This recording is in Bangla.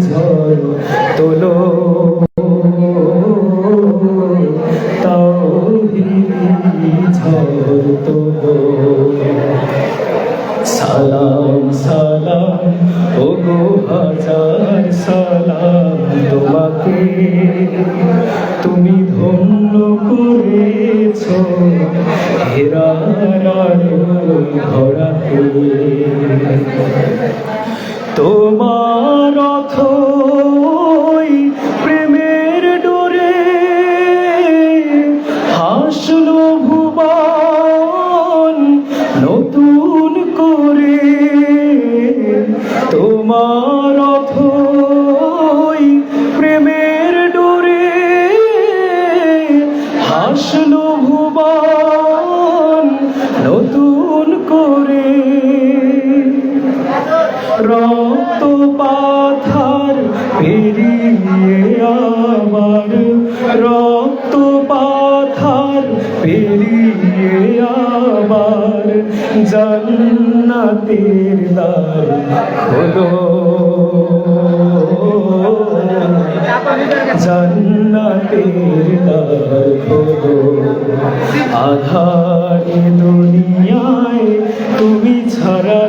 ঝড় তোলো তাওহীদি ঝড় তোলো সালাম সালাম ওগো হাজার সালাম তোমাকে তুমি ধন্য করেছো হেরার আলোয় ভরাকে তোমার অথই প্রেমের ডোরে হাসলো ভুবন নতুন করে তোমার অথই প্রেমের ডোরে হাসলো ভুবন নতুন করে রক্ত পাথার পেরিয়ে আবার রক্ত পাথার পেরিয়ে আবার জান্নাতের দ্বার খোলো জান্নাতের দ্বার খোলো আধার দুনিয়ায় তুমি ছাড়া